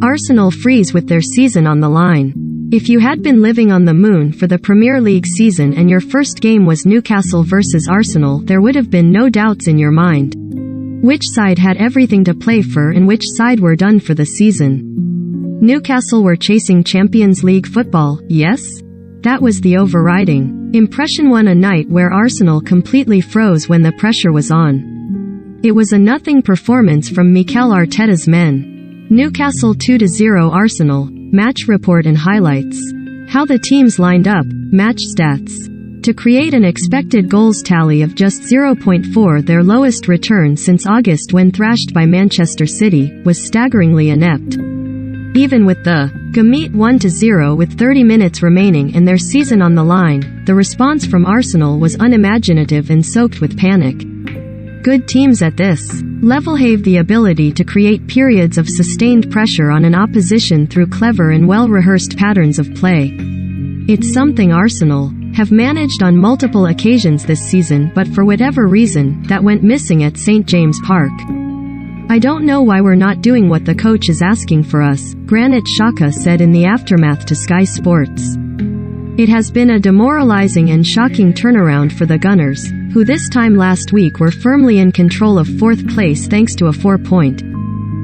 Arsenal freeze with their season on the line. If you had been living on the moon for the Premier League season and your first game was Newcastle versus Arsenal, there would have been no doubts in your mind. Which side had everything to play for and which side were done for the season? Newcastle were chasing Champions League football, yes? That was the overriding impression. One a night where Arsenal completely froze when the pressure was on. It was a nothing performance from Mikel Arteta's men. Newcastle 2-0 Arsenal. Match report and highlights. How the teams lined up. Match stats. To create an expected goals tally of just 0.4, their lowest return since August when thrashed by Manchester City, was staggeringly inept. Even with the Gamete 1-0 with 30 minutes remaining and their season on the line, the response from Arsenal was unimaginative and soaked with panic. Good teams at this level have the ability to create periods of sustained pressure on an opposition through clever and well-rehearsed patterns of play. It's something Arsenal have managed on multiple occasions this season, but for whatever reason, that went missing at St. James Park. I don't know why we're not doing what the coach is asking for us, Granit Xhaka said in the aftermath to Sky Sports. It has been a demoralizing and shocking turnaround for the Gunners, who this time last week were firmly in control of fourth place thanks to a 4-point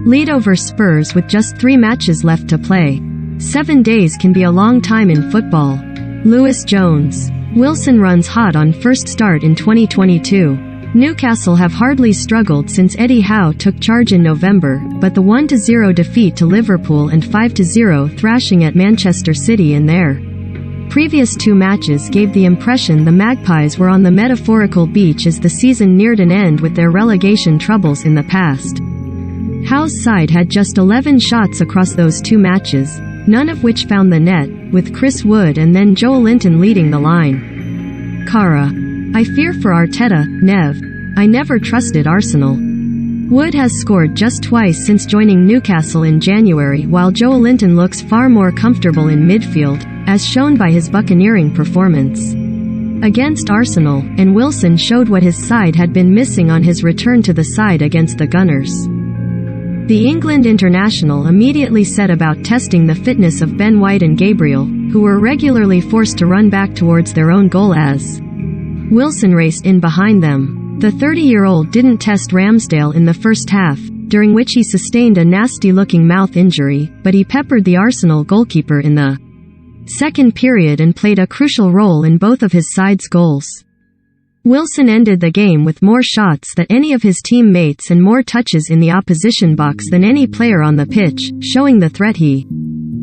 lead over Spurs with just 3 matches left to play. 7 days can be a long time in football. Lewis Jones. Wilson runs hot on first start in 2022. Newcastle have hardly struggled since Eddie Howe took charge in November, but the 1-0 defeat to Liverpool and 5-0 thrashing at Manchester City in their previous 2 matches gave the impression the Magpies were on the metaphorical beach as the season neared an end with their relegation troubles in the past. Howe's side had just 11 shots across those 2 matches, none of which found the net, with Chris Wood and then Joe Linton leading the line. Cara. I fear for Arteta, Nev. I never trusted Arsenal. Wood has scored just twice since joining Newcastle in January, while Joe Linton looks far more comfortable in midfield, as shown by his buccaneering performance against Arsenal, and Wilson showed what his side had been missing on his return to the side against the Gunners. The England international immediately set about testing the fitness of Ben White and Gabriel, who were regularly forced to run back towards their own goal as Wilson raced in behind them. The 30-year-old didn't test Ramsdale in the first half, during which he sustained a nasty-looking mouth injury, but he peppered the Arsenal goalkeeper in the second period and played a crucial role in both of his side's goals. Wilson ended the game with more shots than any of his teammates and more touches in the opposition box than any player on the pitch, showing the threat he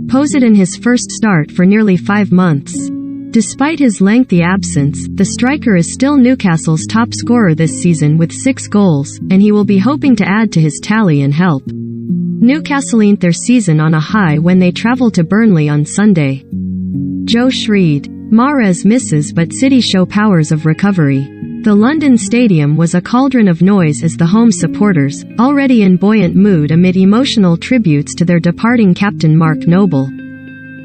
posed in his first start for nearly 5 months. Despite his lengthy absence, the striker is still Newcastle's top scorer this season with 6 goals, and he will be hoping to add to his tally and help Newcastle end their season on a high when they travel to Burnley on Sunday. Joe Schreed. Mahrez misses but City show powers of recovery. The London Stadium was a cauldron of noise as the home supporters, already in buoyant mood amid emotional tributes to their departing captain Mark Noble,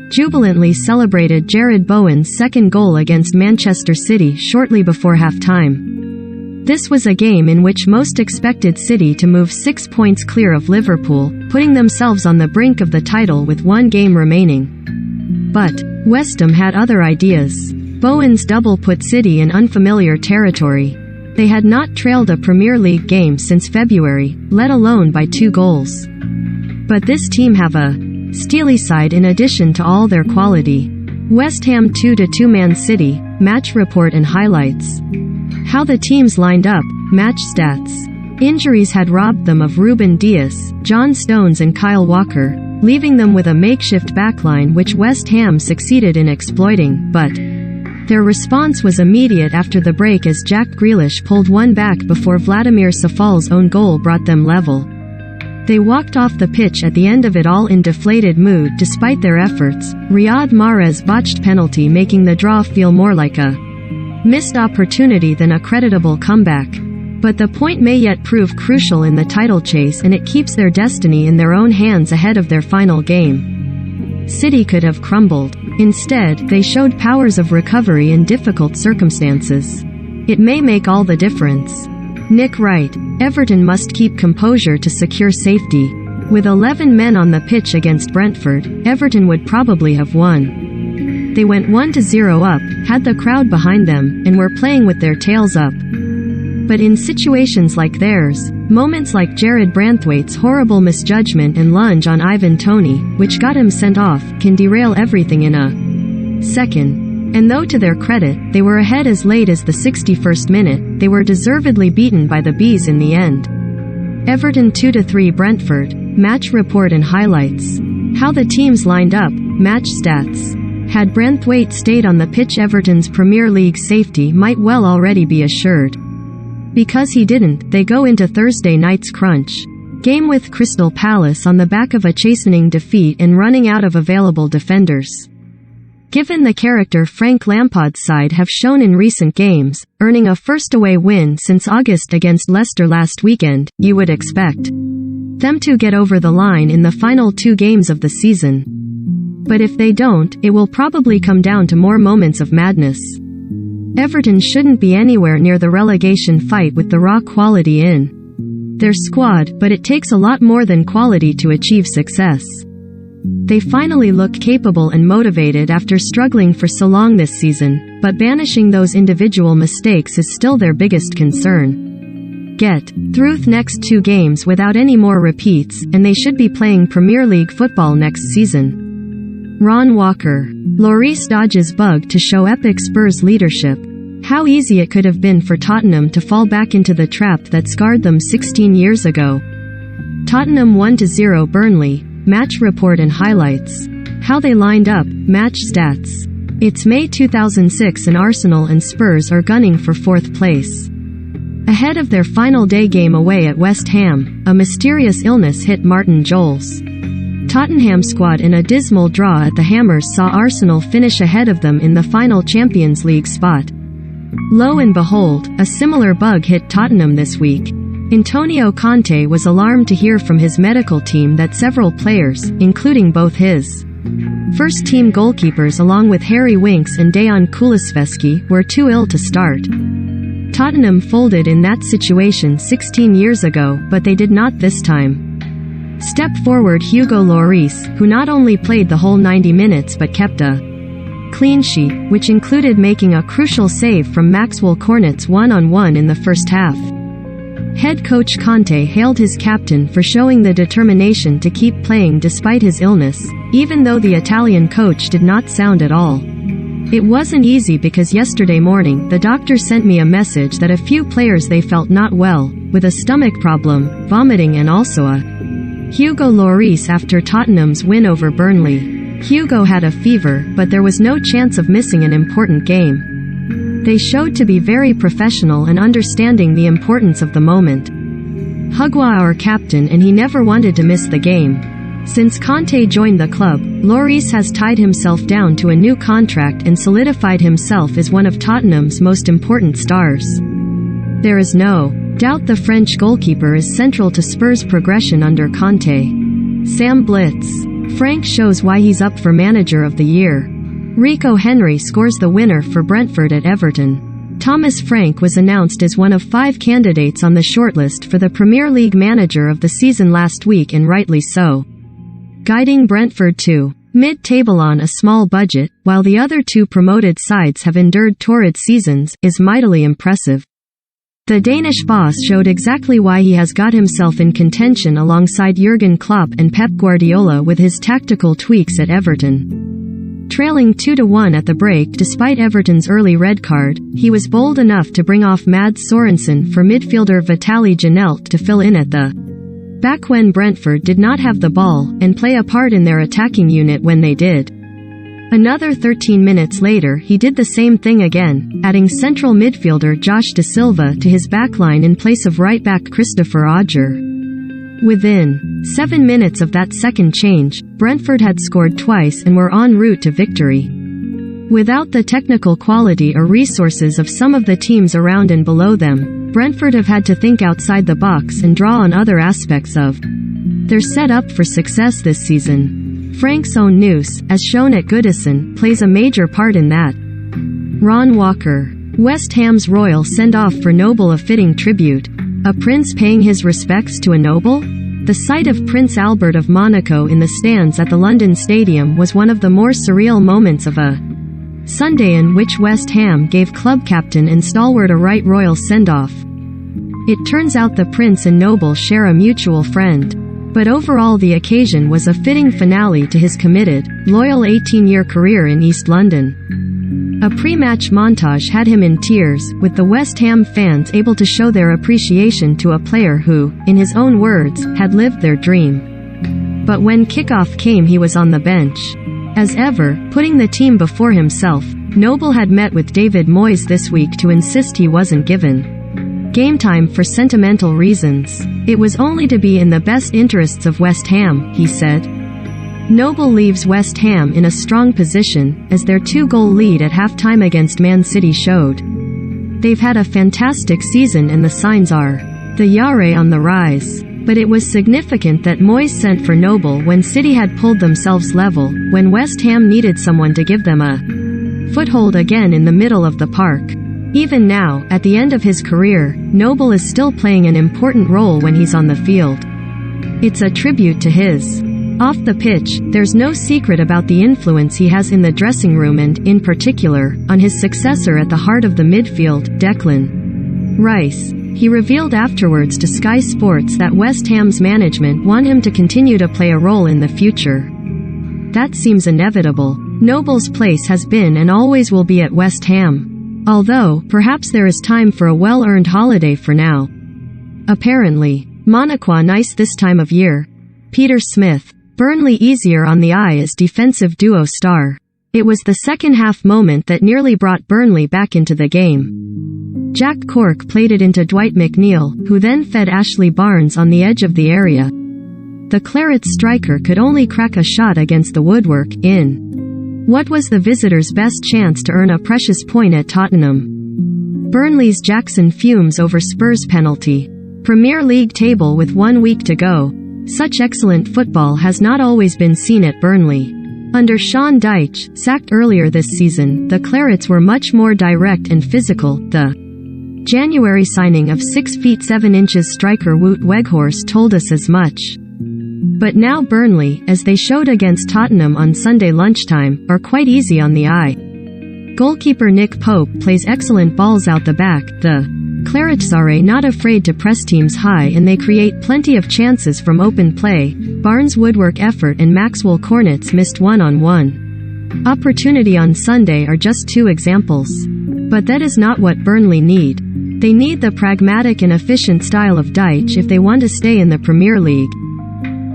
jubilantly celebrated Jared Bowen's second goal against Manchester City shortly before half-time. This was a game in which most expected City to move 6 points clear of Liverpool, putting themselves on the brink of the title with 1 game remaining. But West Ham had other ideas. Bowen's double put City in unfamiliar territory. They had not trailed a Premier League game since February, let alone by 2 goals. But this team have a steely side in addition to all their quality. West Ham 2-2 Man City. Match report and highlights. How the teams lined up. Match stats. Injuries had robbed them of Ruben Dias, John Stones and Kyle Walker, leaving them with a makeshift backline which West Ham succeeded in exploiting, but their response was immediate after the break as Jack Grealish pulled one back before Vladimir Safal's own goal brought them level. They walked off the pitch at the end of it all in deflated mood despite their efforts, Riyad Mahrez's botched penalty making the draw feel more like a missed opportunity than a creditable comeback. But the point may yet prove crucial in the title chase, and it keeps their destiny in their own hands ahead of their final game. City could have crumbled. Instead, they showed powers of recovery in difficult circumstances. It may make all the difference. Nick Wright. Everton must keep composure to secure safety. With 11 men on the pitch against Brentford, Everton would probably have won. They went 1-0 up, had the crowd behind them, and were playing with their tails up. But in situations like theirs, moments like Jared Branthwaite's horrible misjudgment and lunge on Ivan Toney, which got him sent off, can derail everything in a second. And though to their credit, they were ahead as late as the 61st minute, they were deservedly beaten by the Bees in the end. Everton 2-3 Brentford. Match report and highlights. How the teams lined up. Match stats. Had Branthwaite stayed on the pitch, Everton's Premier League safety might well already be assured. Because he didn't, they go into Thursday night's crunch game with Crystal Palace on the back of a chastening defeat and running out of available defenders. Given the character Frank Lampard's side have shown in recent games, earning a first away win since August against Leicester last weekend, you would expect them to get over the line in the final 2 games of the season. But if they don't, it will probably come down to more moments of madness. Everton shouldn't be anywhere near the relegation fight with the raw quality in their squad, but it takes a lot more than quality to achieve success. They finally look capable and motivated after struggling for so long this season, but banishing those individual mistakes is still their biggest concern. Get through the next 2 games without any more repeats, and they should be playing Premier League football next season. Ron Walker. Lloris dodges bug to show epic Spurs leadership. How easy it could have been for Tottenham to fall back into the trap that scarred them 16 years ago. Tottenham 1-0 Burnley. Match report and highlights. How they lined up. Match stats. It's May 2006 and Arsenal and Spurs are gunning for 4th place. Ahead of their final day game away at West Ham, a mysterious illness hit Martin Jones' Tottenham squad in a dismal draw at the Hammers saw Arsenal finish ahead of them in the final Champions League spot. Lo and behold, a similar bug hit Tottenham this week. Antonio Conte was alarmed to hear from his medical team that several players, including both his first-team goalkeepers along with Harry Winks and Dejan Kulusevski, were too ill to start. Tottenham folded in that situation 16 years ago, but they did not this time. Step forward Hugo Lloris, who not only played the whole 90 minutes but kept a clean sheet, which included making a crucial save from Maxwell Cornet's one-on-one in the first half. Head coach Conte hailed his captain for showing the determination to keep playing despite his illness, even though the Italian coach did not sound at all. It wasn't easy because yesterday morning the doctor sent me a message that a few players they felt not well, with a stomach problem, vomiting and also a Hugo Lloris after Tottenham's win over Burnley. Hugo had a fever, but there was no chance of missing an important game. They showed to be very professional and understanding the importance of the moment. Hugua our captain and he never wanted to miss the game. Since Conte joined the club, Lloris has tied himself down to a new contract and solidified himself as one of Tottenham's most important stars. There is no doubt the French goalkeeper is central to Spurs' progression under Conte. Sam Blitz. Frank shows why he's up for Manager of the Year. Rico Henry scores the winner for Brentford at Everton. Thomas Frank was announced as one of 5 candidates on the shortlist for the Premier League Manager of the season last week, and rightly so. Guiding Brentford to mid-table on a small budget, while the other 2 promoted sides have endured torrid seasons, is mightily impressive. The Danish boss showed exactly why he has got himself in contention alongside Jurgen Klopp and Pep Guardiola with his tactical tweaks at Everton. Trailing 2-1 at the break despite Everton's early red card, he was bold enough to bring off Mads Sorensen for midfielder Vitaly Janelt to fill in at the back when Brentford did not have the ball, and play a part in their attacking unit when they did. Another 13 minutes later he did the same thing again, adding central midfielder Josh Da Silva to his backline in place of right-back Christopher Odger. Within 7 minutes of that second change, Brentford had scored twice and were en route to victory. Without the technical quality or resources of some of the teams around and below them, Brentford have had to think outside the box and draw on other aspects of their setup for success this season. Frank's own noose, as shown at Goodison, plays a major part in that. Ron Walker. West Ham's royal send-off for Noble a fitting tribute. A prince paying his respects to a noble? The sight of Prince Albert of Monaco in the stands at the London Stadium was one of the more surreal moments of a Sunday in which West Ham gave club captain and stalwart a right royal send-off. It turns out the Prince and Noble share a mutual friend. But overall the occasion was a fitting finale to his committed, loyal 18-year career in East London. A pre-match montage had him in tears, with the West Ham fans able to show their appreciation to a player who, in his own words, had lived their dream. But when kickoff came he was on the bench. As ever, putting the team before himself, Noble had met with David Moyes this week to insist he wasn't given game time for sentimental reasons. It was only to be in the best interests of West Ham, he said. Noble leaves West Ham in a strong position, as their 2-goal lead at halftime against Man City showed. They've had a fantastic season and the signs are the Yare on the rise. But it was significant that Moyes sent for Noble when City had pulled themselves level, when West Ham needed someone to give them a foothold again in the middle of the park. Even now, at the end of his career, Noble is still playing an important role when he's on the field. It's a tribute to his off the pitch. There's no secret about the influence he has in the dressing room and, in particular, on his successor at the heart of the midfield, Declan Rice. He revealed afterwards to Sky Sports that West Ham's management want him to continue to play a role in the future. That seems inevitable. Noble's place has been and always will be at West Ham. Although, perhaps there is time for a well-earned holiday for now. Apparently. Monaco nice this time of year. Peter Smith. Burnley easier on the eye as defensive duo star. It was the second-half moment that nearly brought Burnley back into the game. Jack Cork played it into Dwight McNeil, who then fed Ashley Barnes on the edge of the area. The Clarets striker could only crack a shot against the woodwork, in what was the visitors' best chance to earn a precious point at Tottenham. Burnley's Jackson fumes over Spurs' penalty. Premier League table with 1 week to go. Such excellent football has not always been seen at Burnley. Under Sean Dyche, sacked earlier this season, the Clarets were much more direct and physical. The January signing of 6 feet 7 inches striker Wout Weghorst told us as much. But now Burnley, as they showed against Tottenham on Sunday lunchtime, are quite easy on the eye. Goalkeeper Nick Pope plays excellent balls out the back. The Clarets are not afraid to press teams high and they create plenty of chances from open play. Barnes' woodwork effort and Maxwell Cornet's missed one-on-one opportunity on Sunday are just 2 examples. But that is not what Burnley need. They need the pragmatic and efficient style of Dyche if they want to stay in the Premier League.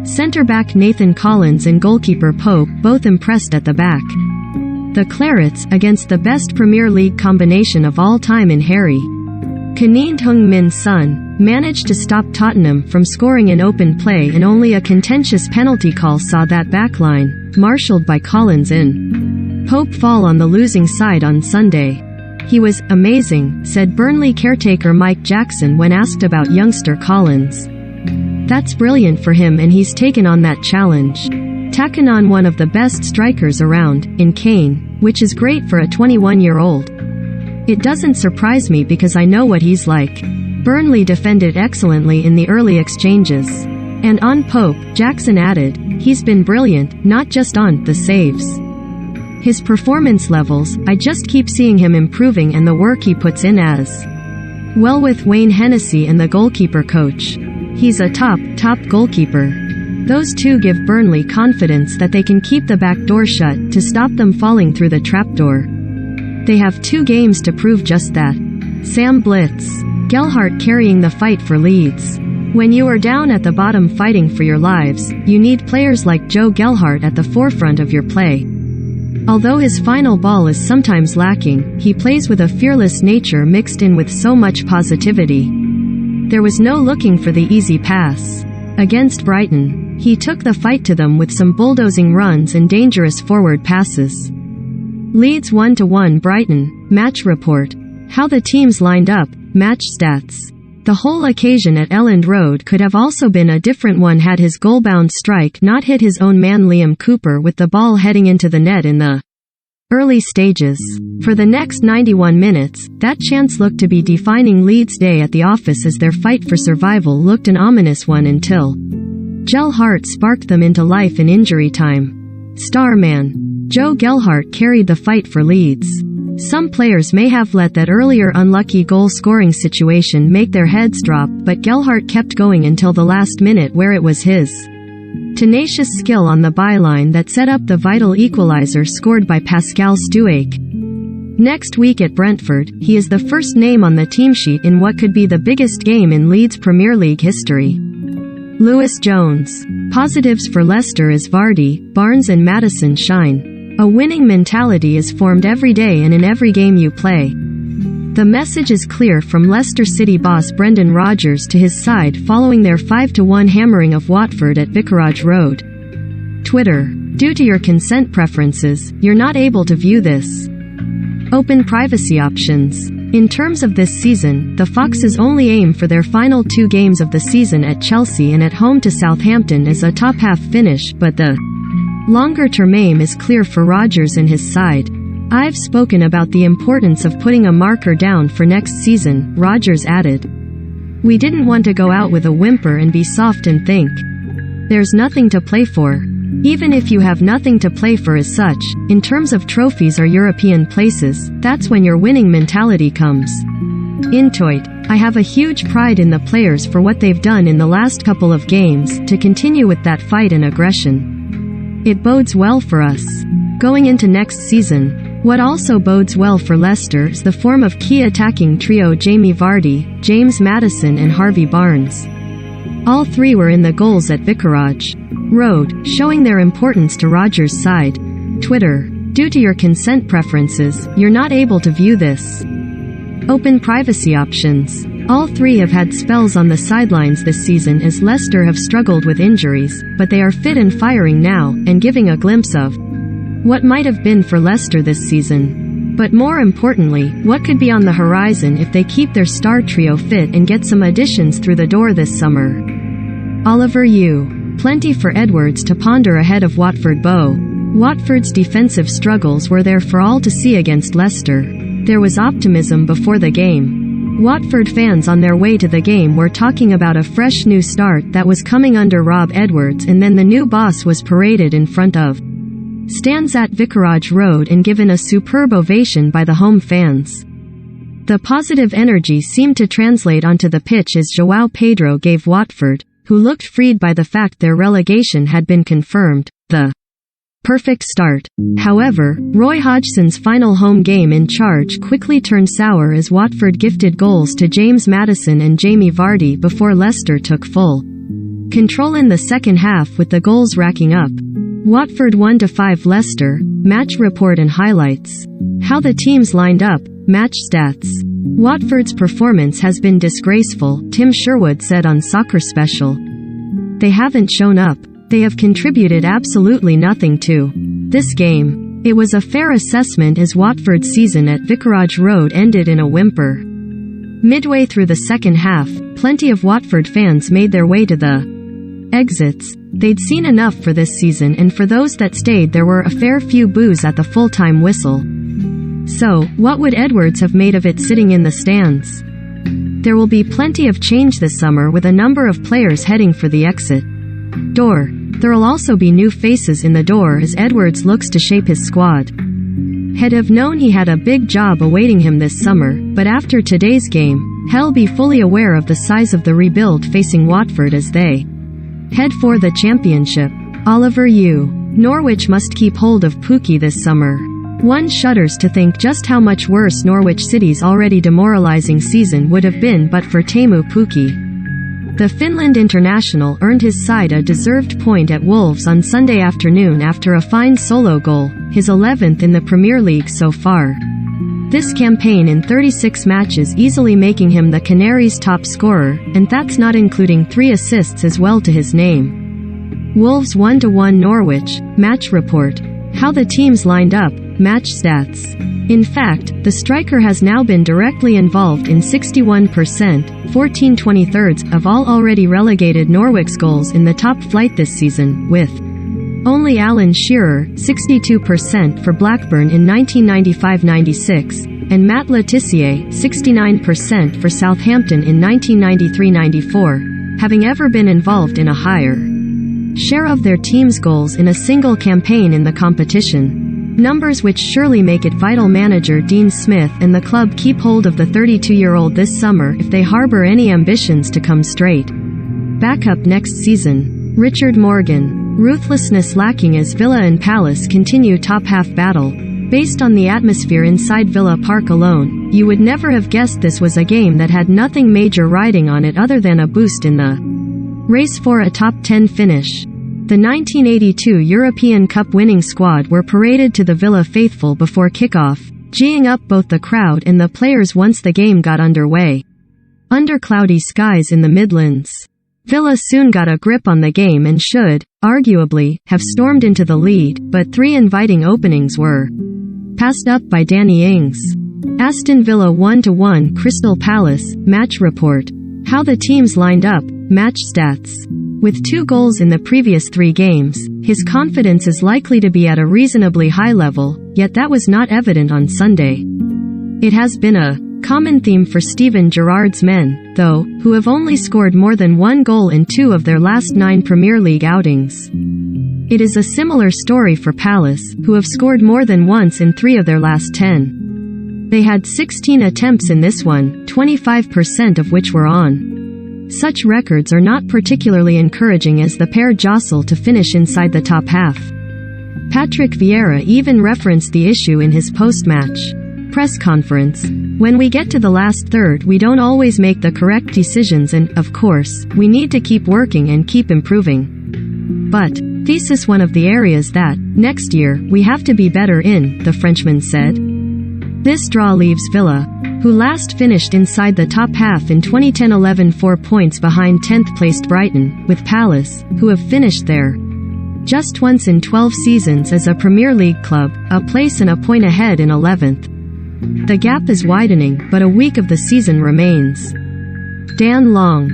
Centre-back Nathan Collins and goalkeeper Pope both impressed at the back. The Clarets, against the best Premier League combination of all time in Harry Kane Heung-min Son, managed to stop Tottenham from scoring in open play, and only a contentious penalty call saw that backline, marshalled by Collins and Pope, fall on the losing side on Sunday. He was amazing, said Burnley caretaker Mike Jackson when asked about youngster Collins. That's brilliant for him and he's taken on that challenge. Taken on one of the best strikers around, in Kane, which is great for a 21-year-old. It doesn't surprise me because I know what he's like. Burnley defended excellently in the early exchanges. And on Pope, Jackson added, he's been brilliant, not just on the saves. His performance levels, I just keep seeing him improving and the work he puts in as well with Wayne Hennessy and the goalkeeper coach. He's a top goalkeeper. Those two give Burnley confidence that they can keep the back door shut to stop them falling through the trapdoor. They have 2 games to prove just that. Sam Blitz. Gelhardt carrying the fight for Leeds. When you are down at the bottom fighting for your lives, you need players like Joe Gelhardt at the forefront of your play. Although his final ball is sometimes lacking, he plays with a fearless nature mixed in with so much positivity. There was no looking for the easy pass. Against Brighton, he took the fight to them with some bulldozing runs and dangerous forward passes. Leeds 1-1 Brighton, match report. How the teams lined up, match stats. The whole occasion at Elland Road could have also been a different one had his goal-bound strike not hit his own man Liam Cooper with the ball heading into the net in the early stages. For the next 91 minutes, that chance looked to be defining Leeds' day at the office as their fight for survival looked an ominous one until Gelhardt sparked them into life in injury time. Starman Joe Gelhardt carried the fight for Leeds. Some players may have let that earlier unlucky goal-scoring situation make their heads drop, but Gelhardt kept going until the last minute where it was his tenacious skill on the byline that set up the vital equalizer scored by Pascal Stuake. Next week at Brentford, he is the first name on the team sheet in what could be the biggest game in Leeds Premier League history. Lewis Jones. Positives for Leicester is Vardy, Barnes and Maddison shine. A winning mentality is formed every day and in every game you play. The message is clear from Leicester City boss Brendan Rodgers to his side following their 5-1 hammering of Watford at Vicarage Road. Twitter. Due to your consent preferences, you're not able to view this. Open privacy options. In terms of this season, the Foxes only aim for their final 2 games of the season at Chelsea and at home to Southampton as a top-half finish, but the longer-term aim is clear for Rodgers and his side. I've spoken about the importance of putting a marker down for next season, Rodgers added. We didn't want to go out with a whimper and be soft and think there's nothing to play for. Even if you have nothing to play for as such, in terms of trophies or European places, that's when your winning mentality comes. Intoit. I have a huge pride in the players for what they've done in the last couple of games, to continue with that fight and aggression. It bodes well for us going into next season. What also bodes well for Leicester is the form of key attacking trio Jamie Vardy, James Maddison and Harvey Barnes. All 3 were in the goals at Vicarage Road, showing their importance to Rodgers' side. Twitter. Due to your consent preferences, you're not able to view this. Open privacy options. All 3 have had spells on the sidelines this season as Leicester have struggled with injuries, but they are fit and firing now, and giving a glimpse of what might have been for Leicester this season. But more importantly, what could be on the horizon if they keep their star trio fit and get some additions through the door this summer. Oliver U. Plenty for Edwards to ponder ahead of Watford Bow. Watford's defensive struggles were there for all to see against Leicester. There was optimism before the game. Watford fans on their way to the game were talking about a fresh new start that was coming under Rob Edwards, and then the new boss was paraded in front of stands at Vicarage Road and given a superb ovation by the home fans. The positive energy seemed to translate onto the pitch as João Pedro gave Watford, who looked freed by the fact their relegation had been confirmed, the perfect start. However, Roy Hodgson's final home game in charge quickly turned sour as Watford gifted goals to James Maddison and Jamie Vardy before Leicester took full control in the second half with the goals racking up. Watford 1-5 Leicester, match report and highlights. How the teams lined up, match stats. Watford's performance has been disgraceful, Tim Sherwood said on Soccer Special. They haven't shown up. They have contributed absolutely nothing to this game. It was a fair assessment as Watford's season at Vicarage Road ended in a whimper. Midway through the second half, plenty of Watford fans made their way to the exits. They'd seen enough for this season, and for those that stayed there were a fair few boos at the full-time whistle. So, what would Edwards have made of it sitting in the stands? There will be plenty of change this summer with a number of players heading for the exit door. There'll also be new faces in the door as Edwards looks to shape his squad. Had have known he had a big job awaiting him this summer, but after today's game, he'll be fully aware of the size of the rebuild facing Watford as they head for the championship. Oliver U. Norwich must keep hold of Pukki this summer. One shudders to think just how much worse Norwich City's already demoralizing season would have been but for Teemu Pukki. The Finland international earned his side a deserved point at Wolves on Sunday afternoon after a fine solo goal, his 11th in the Premier League so far. This campaign in 36 matches easily making him the Canaries' top scorer, and that's not including 3 assists as well to his name. Wolves 1-1 Norwich, match report. How the teams lined up, match stats. In fact, the striker has now been directly involved in 61%, 14/23 of all already relegated Norwich's goals in the top flight this season, with only Alan Shearer, 62% for Blackburn in 1995-96, and Matt Le Tissier, 69% for Southampton in 1993-94, having ever been involved in a higher share of their team's goals in a single campaign in the competition. Numbers which surely make it vital manager Dean Smith and the club keep hold of the 32-year-old this summer if they harbour any ambitions to come straight back up next season. Richard Morgan. Ruthlessness lacking as Villa and Palace continue top-half battle. Based on the atmosphere inside Villa Park alone, you would never have guessed this was a game that had nothing major riding on it other than a boost in the race for a top 10 finish. The 1982 European Cup winning squad were paraded to the Villa faithful before kickoff, geeing up both the crowd and the players once the game got underway. Under cloudy skies in the Midlands, Villa soon got a grip on the game and should, arguably, have stormed into the lead, but 3 inviting openings were passed up by Danny Ings. Aston Villa 1-1 Crystal Palace, match report. How the teams lined up, match stats. With 2 goals in the previous 3 games, his confidence is likely to be at a reasonably high level, yet that was not evident on Sunday. It has been a common theme for Steven Gerrard's men, though, who have only scored more than 1 goal in 2 of their last 9 Premier League outings. It is a similar story for Palace, who have scored more than once in 3 of their last 10. They had 16 attempts in this one, 25% of which were on. Such records are not particularly encouraging as the pair jostle to finish inside the top half. Patrick Vieira even referenced the issue in his post-match press conference. When we get to the last third, we don't always make the correct decisions and, of course, we need to keep working and keep improving. But this is one of the areas that, next year, we have to be better in, the Frenchman said. This draw leaves Villa, who last finished inside the top half in 2010-11 4 points behind 10th-placed Brighton, with Palace, who have finished there just once in 12 seasons as a Premier League club, a place and a point ahead in 11th. The gap is widening, but a week of the season remains. Dan Long.